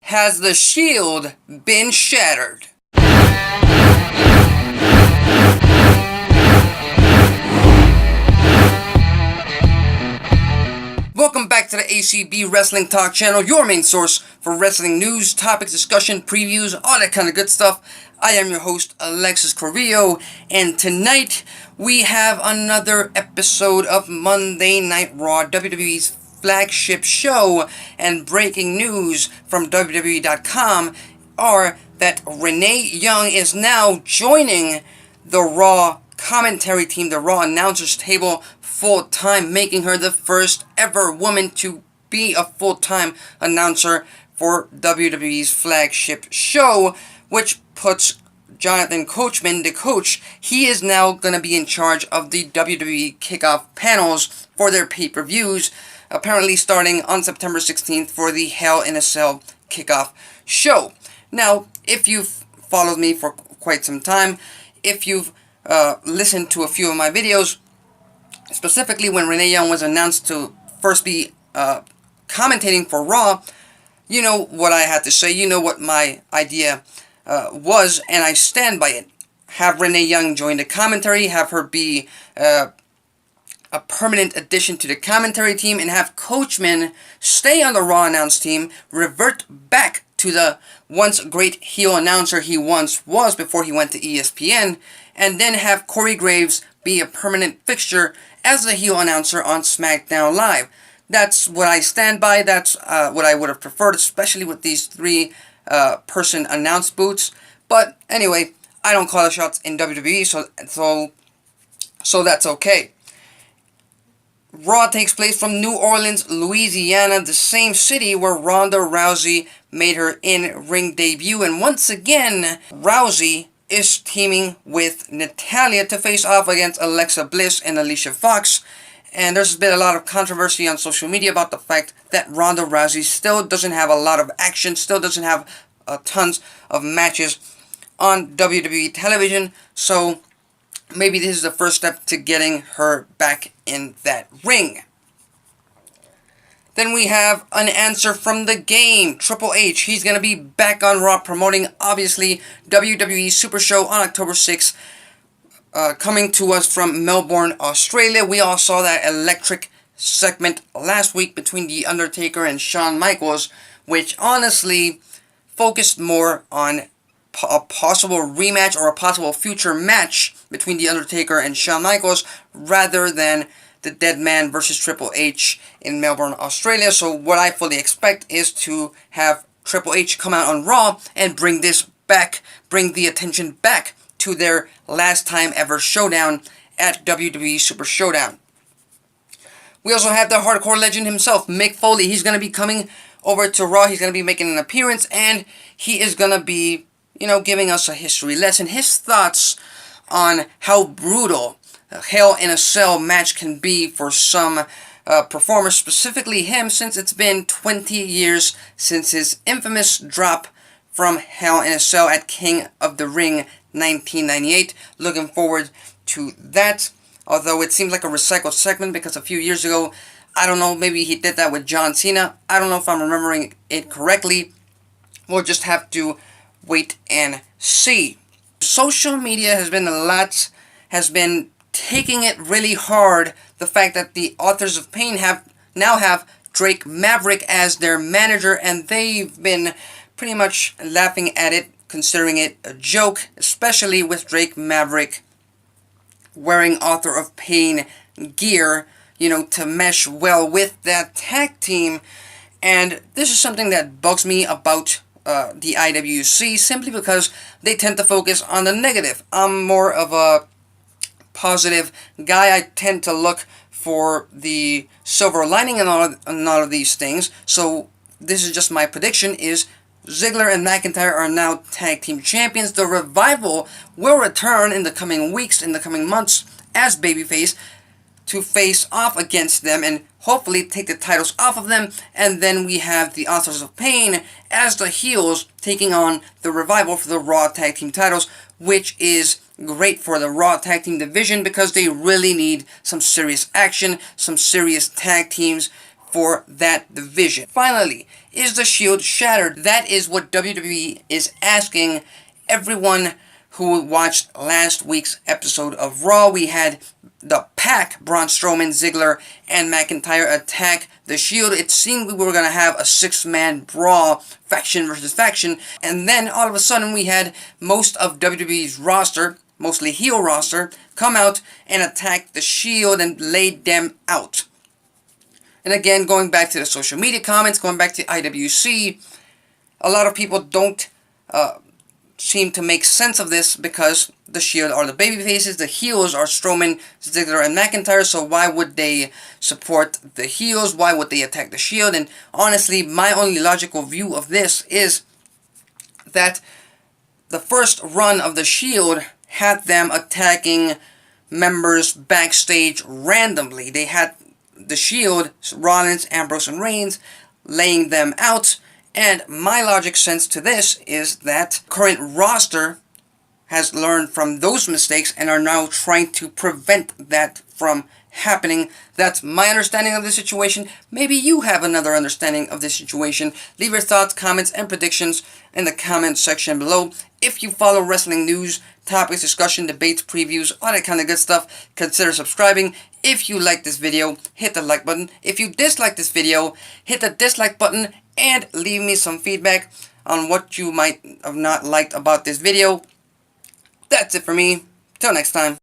Has the shield been shattered? Welcome back to the ACB Wrestling Talk channel, your main source for wrestling news, topics, discussion, previews, all that kind of good stuff. I am your host, Alexis Carrillo, and tonight we have another episode of Monday Night Raw, WWE's flagship show, and breaking news from WWE.com are that Renee Young is now joining the Raw commentary team, the Raw announcers table, full-time, making her the first ever woman to be a full-time announcer for WWE's flagship show, which puts Jonathan Coachman, the coach, he is now going to be in charge of the WWE Kick-Off Panels for their pay-per-views, apparently starting on September 16th for the Hell in a Cell Kickoff show. Now, if you've followed me for quite some time, if you've listened to a few of my videos, specifically when Renee Young was announced to first be commentating for Raw, you know what I had to say, you know what my idea was, and I stand by it. Have Renee Young join the commentary, have her be a permanent addition to the commentary team, and have Coachman stay on the Raw announce team, revert back to the once great heel announcer he once was before he went to ESPN, and then have Corey Graves be a permanent fixture as the heel announcer on SmackDown Live. That's what I stand by. That's what I would have preferred, especially with these three person announce booths. But anyway, I don't call the shots in WWE, so that's okay. Raw takes place from New Orleans, Louisiana, the same city where Ronda Rousey made her in-ring debut. And once again, Rousey is teaming with Natalya to face off against Alexa Bliss and Alicia Fox. And there's been a lot of controversy on social media about the fact that Ronda Rousey still doesn't have a lot of action, still doesn't have tons of matches on WWE television. So maybe this is the first step to getting her back in that ring. Then we have an answer from the game. Triple H, he's going to be back on Raw promoting, obviously, WWE Super Show on October 6th. Coming to us from Melbourne, Australia. We all saw that electric segment last week between The Undertaker and Shawn Michaels, which honestly focused more on a possible rematch or a possible future match between The Undertaker and Shawn Michaels rather than the Deadman versus Triple H in Melbourne, Australia. So what I fully expect is to have Triple H come out on Raw and bring this back, bring the attention back to their last time ever showdown at WWE Super Showdown. We also have the hardcore legend himself, Mick Foley. He's going to be coming over to Raw. He's going to be making an appearance, and he is going to be, giving us a history lesson. His thoughts on how brutal a Hell in a Cell match can be for some performers, specifically him, since it's been 20 years since his infamous drop from Hell in a Cell at King of the Ring 1998. Looking forward to that, although it seems like a recycled segment because a few years ago, I don't know, maybe he did that with John Cena. I don't know if I'm remembering it correctly. We'll just have to wait and see. Social media has been taking it really hard, the fact that the Authors of Pain now have Drake Maverick as their manager, and they've been pretty much laughing at it, considering it a joke, especially with Drake Maverick wearing Author of Pain gear, to mesh well with that tag team. And this is something that bugs me about the IWC, simply because they tend to focus on the negative. I'm more of a positive guy. I tend to look for the silver lining in all of these things. So this is just my prediction, is Ziggler and McIntyre are now tag team champions. The Revival will return in the coming weeks, in the coming months, as babyface to face off against them and hopefully take the titles off of them. And then we have the Authors of Pain as the heels taking on the Revival for the Raw tag team titles, which is great for the Raw tag team division because they really need some serious action, some serious tag teams for that division. Finally, Is the Shield shattered? That is what WWE is asking everyone who watched last week's episode of Raw. We had the Pack, Braun Strowman, Ziggler, and McIntyre attack the Shield. It seemed we were going to have a 6-man brawl, faction versus faction, and then all of a sudden we had most of WWE's roster, mostly heel roster, come out and attack the Shield and laid them out. And again, going back to the social media comments, going back to IWC, a lot of people don't seem to make sense of this because the Shield are the babyfaces, the heels are Strowman, Ziggler, and McIntyre, so why would they support the heels? Why would they attack the Shield? And honestly, my only logical view of this is that the first run of the Shield had them attacking members backstage randomly. They had the Shield, Rollins, Ambrose, and Reigns, laying them out. And my logic sense to this is that current roster has learned from those mistakes and are now trying to prevent that from happening. That's my understanding of the situation. Maybe you have another understanding of this situation. Leave your thoughts, comments, and predictions in the comment section below. If you follow wrestling news, topics, discussion, debates, previews, all that kind of good stuff, consider subscribing. If you like this video, hit the like button. If you dislike this video, hit the dislike button and leave me some feedback on what you might have not liked about this video. That's it for me. Till next time.